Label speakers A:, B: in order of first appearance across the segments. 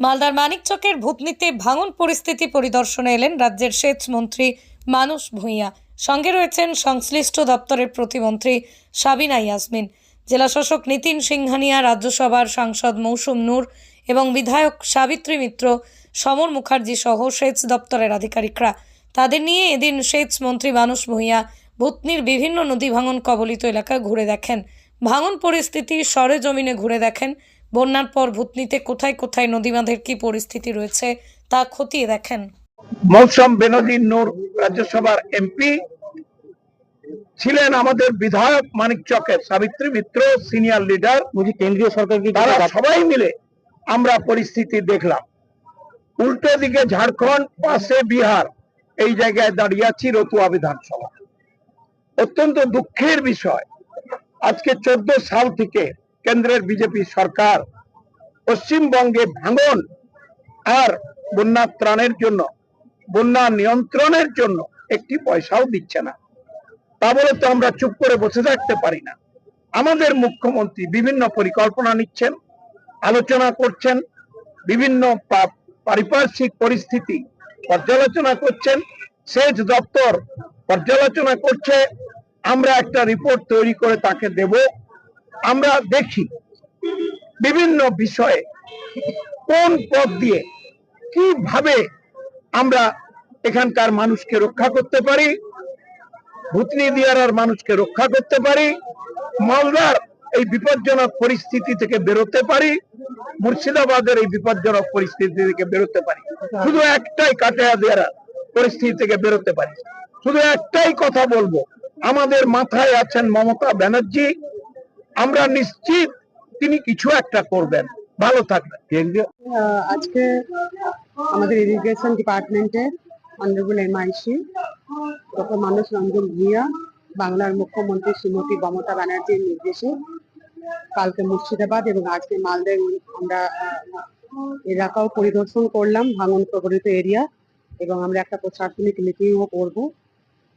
A: মালদার মানিকচকের ভূতনিতে ভাঙন পরিস্থিতি পরিদর্শনে এলেন রাজ্যের সেচ মন্ত্রী মানস ভূঁইয়া। সঙ্গে রয়েছেন সংশ্লিষ্ট দপ্তরের প্রতিমন্ত্রী সাবিনা ইয়াসমিন, জেলাশাসক নিতিন সিংহানিয়া, রাজ্যসভার সাংসদ মৌসুম নূর এবং বিধায়ক সাবিত্রী মিত্র, সমর মুখার্জি সহ সেচ দপ্তরের আধিকারিকরা। তাদের নিয়ে এদিন সেচ মন্ত্রী মানস ভূঁইয়া ভূতনির বিভিন্ন নদী ভাঙন কবলিত এলাকা ঘুরে দেখেন। ভাঙন পরিস্থিতি সরেজমিনে ঘুরে দেখেন। বন্যার পর ভূতনিতে কোথায় কোথায় নদীবাঁধের কি পরিস্থিতি রয়েছে তা খতিয়ে দেখেন।
B: মৌসুম বেনজির নূর রাজ্যসভার এমপি ছিলেন, আমাদের বিধায়ক মানিকচকের সাবিত্রী মিত্র সিনিয়র লিডার, কেন্দ্রীয় সরকার, তারা সবাই মিলে আমরা পরিস্থিতি দেখলাম। উল্টো দিকে ঝাড়খণ্ড, পাশে বিহার, এই জায়গায় দাঁড়িয়ে আছি রতুয়া বিধানসভা। অত্যন্ত দুঃখের বিষয়, আজকে 14 সাল থেকে কেন্দ্রের বিজেপি সরকার পশ্চিমবঙ্গে ভাঙন আর বন্যা ত্রাণের জন্য, বন্যা নিয়ন্ত্রণের জন্য একটি পয়সাও দিচ্ছে না। তা বলে তো আমরা চুপ করে বসে থাকতে পারি না। আমাদের মুখ্যমন্ত্রী বিভিন্ন পরিকল্পনা নিচ্ছেন, আলোচনা করছেন, বিভিন্ন পারিপার্শ্বিক পরিস্থিতি পর্যালোচনা করছেন, সেচ দপ্তর পর্যালোচনা করছে। আমরা একটা রিপোর্ট তৈরি করে তাকে দেব। আমরা দেখি বিভিন্ন বিষয়ে কোন পথ দিয়ে কিভাবে আমরা এখানকার মানুষকে রক্ষা করতে পারি, ভূতনি দিয়ারার মানুষকে রক্ষা করতে পারি, মালদার এই বিপজ্জনক পরিস্থিতি থেকে বেরোতে পারি, মুর্শিদাবাদের এই বিপজ্জনক পরিস্থিতি থেকে বেরোতে পারি। শুধু একটাই, কাটিয়া দিয়ারা পরিস্থিতি থেকে বেরোতে পারি। শুধু একটাই কথা বলবো, আমাদের মাথায় আছেন মমতা ব্যানার্জি। আমরা নিশ্চিত তিনি কিছু একটা করবেন। ভালো থাকবেন।
C: আজকে আমাদের ইরিগেশন ডিপার্টমেন্টে অনারেবল এমআইসি ডক্টর মানস রঞ্জন ভূঁইয়া, বাংলার মুখ্যমন্ত্রী শ্রীমতী মমতা ব্যানার্জির নির্দেশে কালকে মুর্শিদাবাদ এবং আজকে মালদায় আমরা এলাকাও পরিদর্শন করলাম, ভাঙন প্রবলিত এরিয়া, এবং আমরা একটা প্রশাসনিক মিটিংও করব।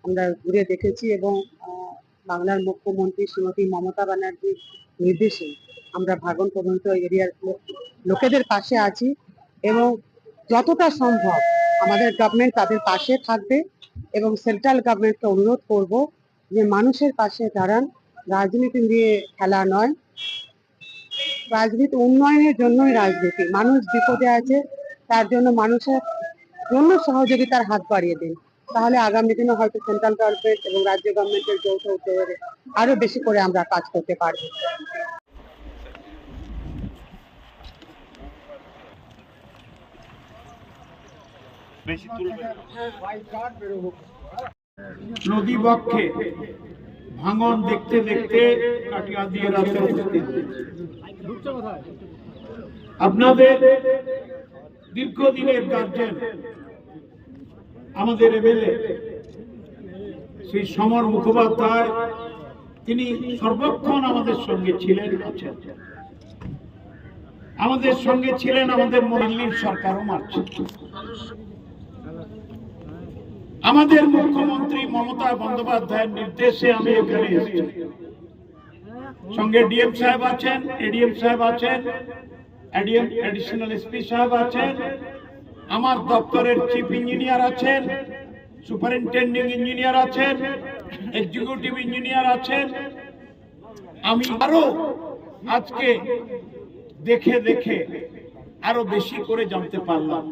C: আমরা ঘুরে দেখেছি এবং বাংলার মুখ্যমন্ত্রী শ্রীমতী মমতা ব্যানার্জির নির্দেশে আমরা ভাঙন প্রবলিত এরিয়ার লোকেদের পাশে আছি এবং যতটা সম্ভব আমাদের গভর্নমেন্ট তাদের পাশে থাকবে এবং সেন্ট্রাল গভর্নমেন্টকে অনুরোধ করব যে মানুষের পাশে দাঁড়ান, রাজনীতি দিয়ে খেলা নয়। রাজনীতি উন্নয়নের জন্যই রাজনীতি। মানুষ বিপদে আছে, তার জন্য মানুষের জন্য সহযোগিতার হাত বাড়িয়ে দিন, তাহলে আগামী দিনে হয়তো সেন্ট্রাল গভর্নমেন্ট এবং রাজ্য গভর্নমেন্টের যৌথ উদ্যোগে আরো বেশি করে আমরা কাজ করতে পারবো।
B: নদী বক্ষে ভাঙন দেখতে দেখতে কাটিয়া দিয়ে রাতে উপস্থিত আপনাদের দীর্ঘদিনের গার্জেন আমাদের এমএলএ শ্রী সমর মুখোপাধ্যায়, তিনি সর্বক্ষণ আমাদের সঙ্গে ছিলেন, আছেন, আমাদের সঙ্গে ছিলেন। আমাদের দিল্লির সরকারও মারছে। আমাদের মুখ্যমন্ত্রী মমতা বন্দ্যোপাধ্যায়ের নির্দেশে আমি এখানে এসেছি। সঙ্গে ডিএম সাহেব আছেন, এডিএম সাহেব আছেন, অ্যাডিশনাল এসপি সাহেব আছেন, আমার দপ্তরের চিফ ইঞ্জিনিয়ার আছেন, সুপারিনটেন্ডিং ইঞ্জিনিয়ার আছেন, এক্সিকিউটিভ ইঞ্জিনিয়ার আছেন। আমি আরো আজকে দেখে দেখে আরো বেশি করে জানতে পারলাম